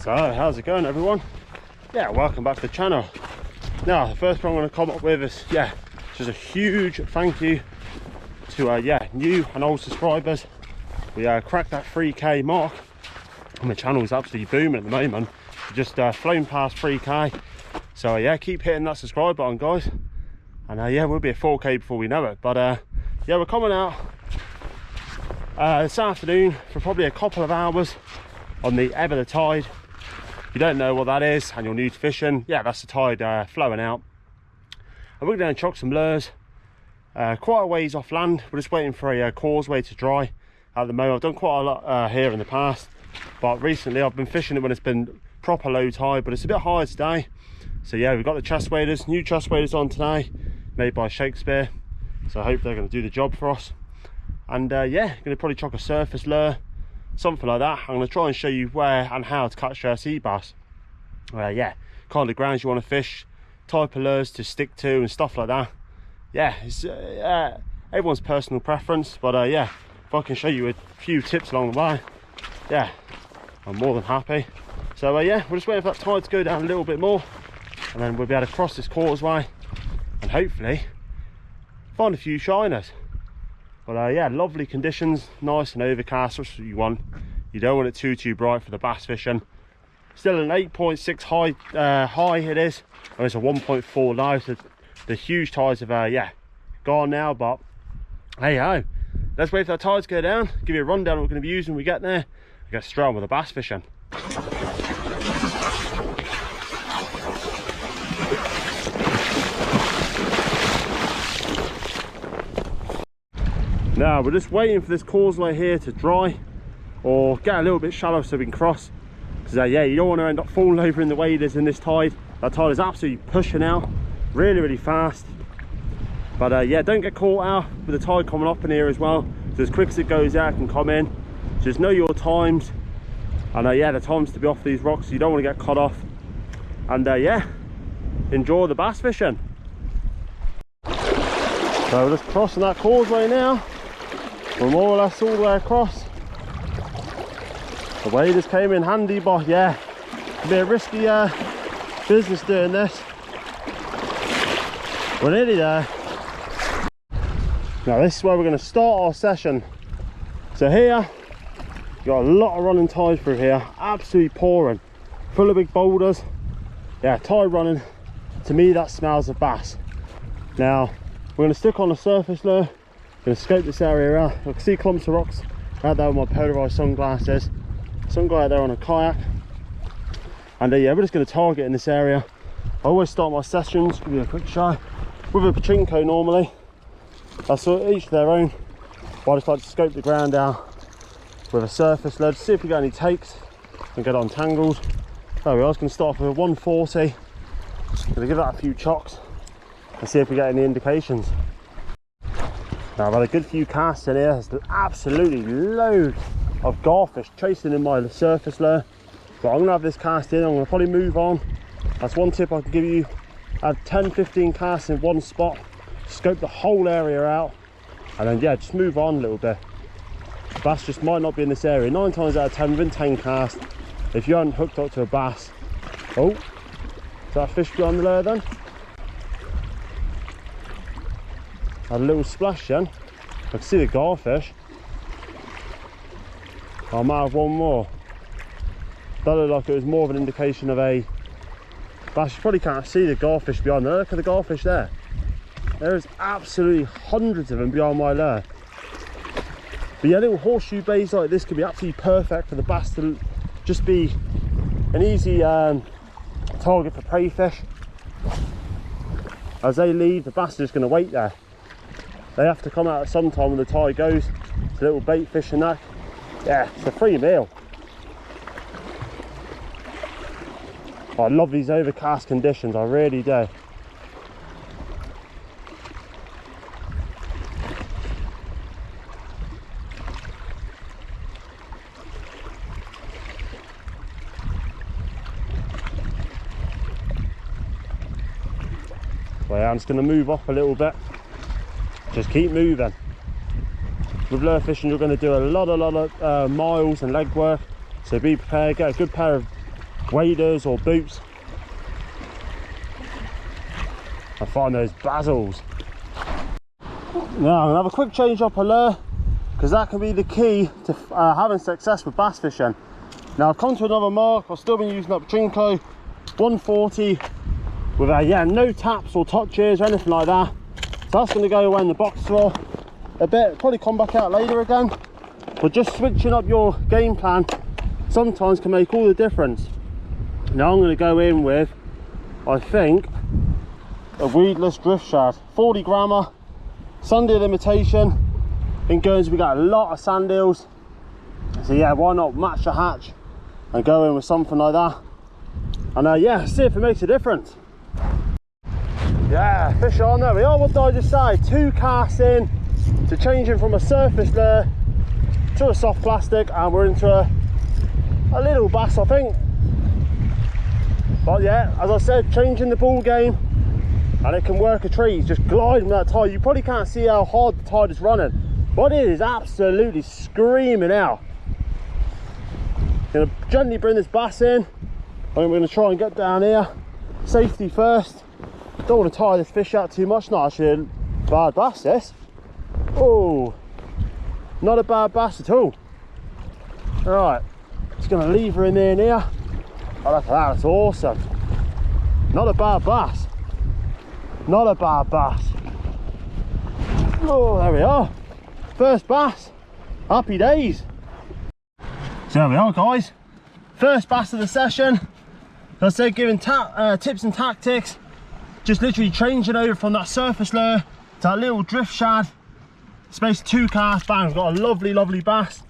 So how's it going, everyone? Yeah, welcome back to the channel. Now the first thing I'm going to come up with is just a huge thank you to new and old subscribers. We cracked that 3k mark and the channel is absolutely booming at the moment. Just flown past 3k, so yeah, keep hitting that subscribe button, guys, and we'll be at 4k before we know it. But yeah, we're coming out this afternoon for probably a couple of hours on the ebb of the tide. If you don't know what that is and you're new to fishing, yeah, that's the tide flowing out, and we're going to chuck some lures quite a ways off land. We're just waiting for a causeway to dry at the moment. I've done quite a lot here in the past, but recently I've been fishing it when it's been proper low tide, but it's a bit higher today. So yeah, we've got the chest waders, new chest waders on today, made by Shakespeare, so I hope they're going to do the job for us. And yeah, going to probably chuck a surface lure, something like that. I'm going to try and show you where and how to catch sea bass. Yeah, kind of grounds you want to fish, type of lures to stick to and stuff like that. Yeah, it's everyone's personal preference, but yeah, if I can show you a few tips along the way, yeah, I'm more than happy. So yeah, we're just waiting for that tide to go down a little bit more, and then we'll be able to cross this causeway and hopefully find a few shiners. But yeah, lovely conditions, nice and overcast, that's what you want. You don't want it too bright for the bass fishing. Still an 8.6 high it is, and it's a 1.4 low, so the huge tides have gone now. But hey ho, let's wait for that tide to go down, give you a rundown of what we're going to be using when we get there, and get straight on with the bass fishing. Now we're just waiting for this causeway here to dry or get a little bit shallow so we can cross, because yeah, you don't want to end up falling over in the waders in this tide. That tide is absolutely pushing out really fast. But yeah, don't get caught out with the tide coming up in here as well, so as quick as it goes out it can come in. So just know your times, and yeah, the times to be off these rocks, so you don't want to get cut off. And yeah, enjoy the bass fishing. So we're just crossing that causeway now. We're more or less all the way across. The waders came in handy, but yeah, it'll be a risky business doing this. We're nearly there. Now this is where we're going to start our session. So here, you've got a lot of running tide through here, absolutely pouring, full of big boulders. Yeah, tide running, to me that smells of bass. Now we're going to stick on a surface lure, going to scope this area out. I can see clumps of rocks out there with my polarized sunglasses. Some guy out there on a kayak. And yeah, we're just going to target in this area. I always start my sessions, give you a quick show, with a pachinko normally. That's each their own, but I just like to scope the ground out with a surface lure, see if we get any takes and get untangled. There we are. I was going to start off with a 140. Going to give that a few chocks and see if we get any indications. Now I've had a good few casts in here. There's absolutely loads of garfish chasing in my surface lure, but I'm going to have this cast in. I'm going to probably move on. That's one tip I can give you. Add 10-15 casts in one spot, scope the whole area out, and then yeah, just move on a little bit. Bass just might not be in this area. 9 times out of 10 within 10 casts, if you haven't hooked up to a bass. Oh, is that a fish beyond the lure then? Had a little splash then. I can see the garfish. I might have one more. That looked like it was more of an indication of a bass. You probably can't see the garfish beyond there. Look at the garfish there. There's absolutely hundreds of them beyond my lure. But yeah, little horseshoe bays like this could be absolutely perfect for the bass to just be an easy target for prey fish. As they leave, the bass are just going to wait there. They have to come out at some time when the tide goes. It's a little bait fish and that. Yeah, it's a free meal. Oh, I love these overcast conditions, I really do. So yeah, I'm just going to move off a little bit. Just keep moving. With lure fishing, you're going to do a lot of miles and leg work, so be prepared. Get a good pair of waders or boots and find those bassels. Now I'm gonna have a quick change up a lure, because that can be the key to having success with bass fishing. Now I've come to another mark. I've still been using up Trinco 140 with no taps or touches or anything like that. So that's going to go away in the box for a bit, probably come back out later again. But just switching up your game plan sometimes can make all the difference. Now I'm going to go in with, I think, a weedless drift shad, 40 grammer, Sunday limitation. In Guernsey we got a lot of sand eels, so yeah, why not match the hatch and go in with something like that, and yeah, see if it makes a difference. Yeah, fish on, there we are. What did I just say? 2 casts in to changing from a surface lure to a soft plastic, and we're into a little bass, I think. But yeah, as I said, changing the ball game, and it can work a treat. Just gliding with that tide. You probably can't see how hard the tide is running, but it is absolutely screaming out. Gonna gently bring this bass in. I think we're gonna try and get down here. Safety first. Don't want to tire this fish out too much. Not actually a bad bass, this. Oh, not a bad bass at all. Right, just gonna leave her in there and here. Oh, look at that, that's awesome. Not a bad bass. Not a bad bass. Oh, there we are. First bass. Happy days. So there we are, guys. First bass of the session. As I said, giving tips and tactics. Just literally changing over from that surface lure to that little drift shad. Space 2 casts, bang, we've got a lovely, lovely bass.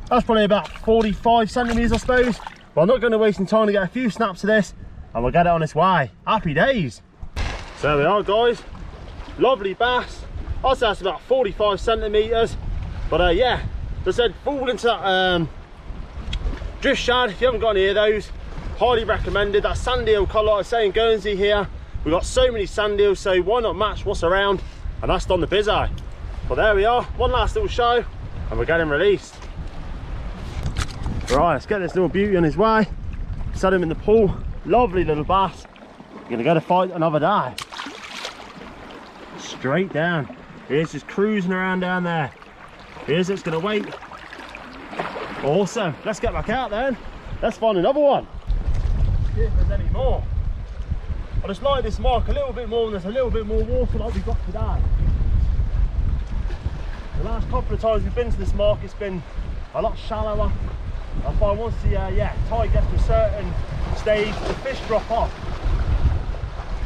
That's probably about 45 centimeters, I suppose. But I'm not going to waste any time to get a few snaps of this, and we'll get it on its way. Happy days. So there we are, guys. Lovely bass. I'd say that's about 45 centimeters. But yeah, as I said, fall into that drift shad. If you haven't got any of those, highly recommended. That sand eel colour, like I say, in Guernsey here, we've got so many sand eels, so why not match what's around? And that's done the bizzo. But there we are, one last little show, and we're getting released. Right, let's get this little beauty on his way. Set him in the pool. Lovely little bass. We're gonna go to fight another day. Straight down. Here's just cruising around down there. Here's it's gonna wait. Awesome. Let's get back out then. Let's find another one. See if there's any more. I just like this mark a little bit more, and there's a little bit more water like we've got today. The last couple of times we've been to this mark, it's been a lot shallower. I find once the tide gets to a certain stage, the fish drop off.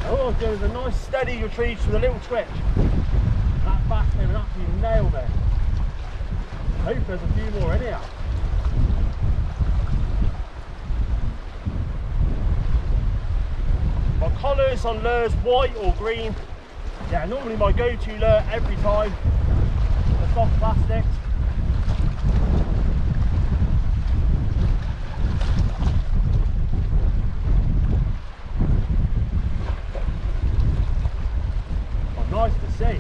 All I'll do is a nice steady retrieve with a little twitch. That bass came and actually nailed it. I hope there's a few more in here. My colours on lures, white or green. Yeah, normally my go-to lure every time. The soft plastics. Oh, nice to see.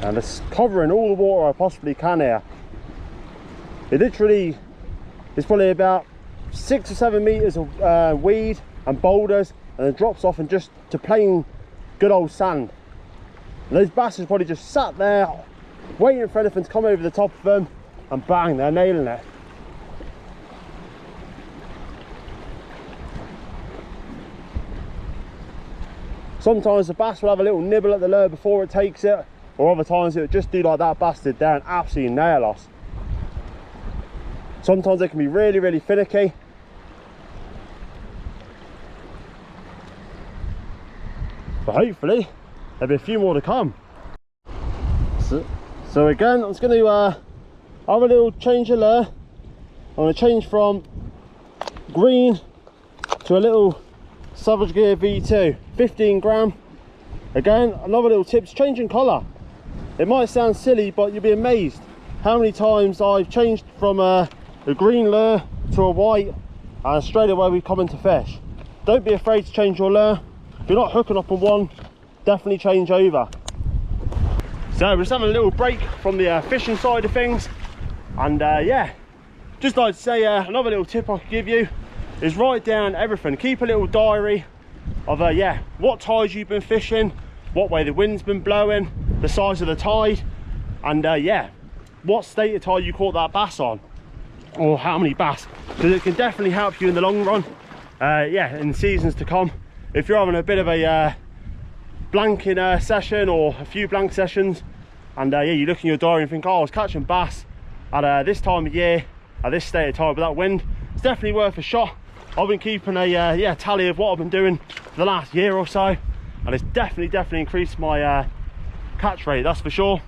And it's covering all the water I possibly can here. It literally is probably about 6 or 7 meters of weed and boulders, and it drops off and just to plain good old sand. And those basses probably just sat there waiting for anything to come over the top of them, and bang, they're nailing it. Sometimes the bass will have a little nibble at the lure before it takes it, or other times it would just do like that bass did there and absolutely nail us. Sometimes they can be really, really finicky. But hopefully there'll be a few more to come. So again, I'm just going to have a little change of lure. I'm going to change from green to a little Savage Gear V2, 15 gram. Again, another little tips, changing colour. It might sound silly, but you'll be amazed how many times I've changed from a green lure to a white, and straight away we come into fish. Don't be afraid to change your lure. If you're not hooking up on one, definitely change over. So we're just having a little break from the fishing side of things, and yeah, just like to say another little tip I could give you is write down everything. Keep a little diary of yeah, what tides you've been fishing, what way the wind's been blowing, the size of the tide, and yeah, what state of tide you caught that bass on, or how many bass, because it can definitely help you in the long run. Yeah, in seasons to come, if you're having a bit of a blanking session or a few blank sessions, and yeah, you look in your diary and think, oh, I was catching bass at this time of year, at this state of tide with that wind, it's definitely worth a shot. I've been keeping a yeah, tally of what I've been doing for the last year or so, and it's definitely increased my catch rate, that's for sure.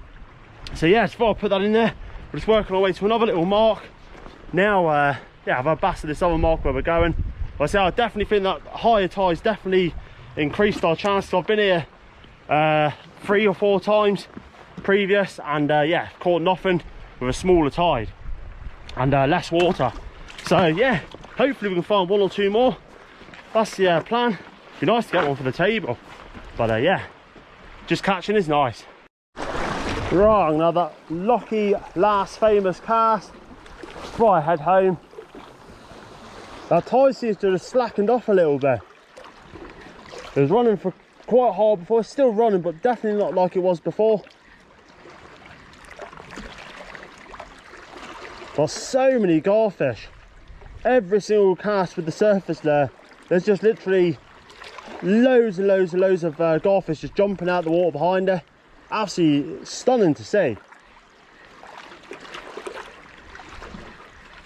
So yeah, just thought I'd put that in there. We're just working our way to another little mark now. Yeah, I've had bass at this other mark where we're going. But I say I definitely think that higher tides definitely increased our chances. I've been here 3 or 4 times previous, and yeah, caught nothing with a smaller tide and less water. So yeah, hopefully we can find 1 or 2 more. That's the plan. Be nice to get one for the table, but yeah, just catching is nice. Right, now that lucky last famous cast before I head home. That tide seems to have slackened off a little bit. It was running for quite hard before, it's still running, but definitely not like it was before. Got so many garfish. Every single cast with the surface there's just literally loads and loads of garfish just jumping out the water behind her. Absolutely stunning to see.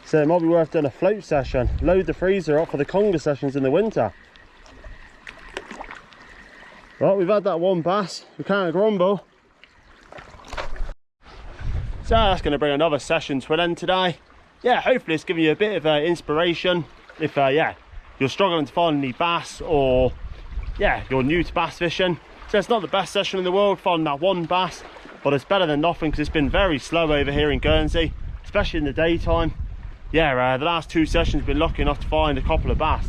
So it might be worth doing a float session, load the freezer up for the conger sessions in the winter. Right, we've had that 1 bass, we can't grumble. So that's going to bring another session to an end today. Yeah, hopefully it's giving you a bit of inspiration if yeah, you're struggling to find any bass, or yeah, you're new to bass fishing. So it's not the best session in the world finding that 1 bass, but it's better than nothing, because it's been very slow over here in Guernsey, especially in the daytime. Yeah, the last 2 sessions been lucky enough to find a couple of bass,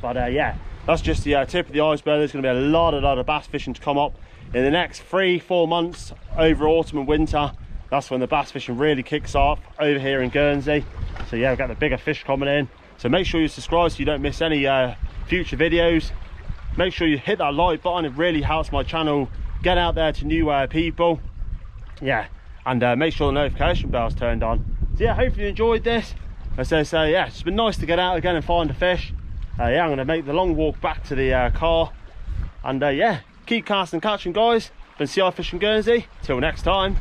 but yeah, that's just the tip of the iceberg. There's going to be a lot of bass fishing to come up in the next 3-4 months over autumn and winter. That's when the bass fishing really kicks off over here in Guernsey. So yeah, we've got the bigger fish coming in, so make sure you subscribe so you don't miss any future videos. Make sure you hit that like button, it really helps my channel get out there to new people. Yeah, and make sure the notification bell's turned on. So yeah, hopefully you enjoyed this. As I say, yeah, it's been nice to get out again and find a fish. Yeah, I'm going to make the long walk back to the car, and yeah, keep casting and catching, guys. Been CI Fishing Guernsey. Till next time.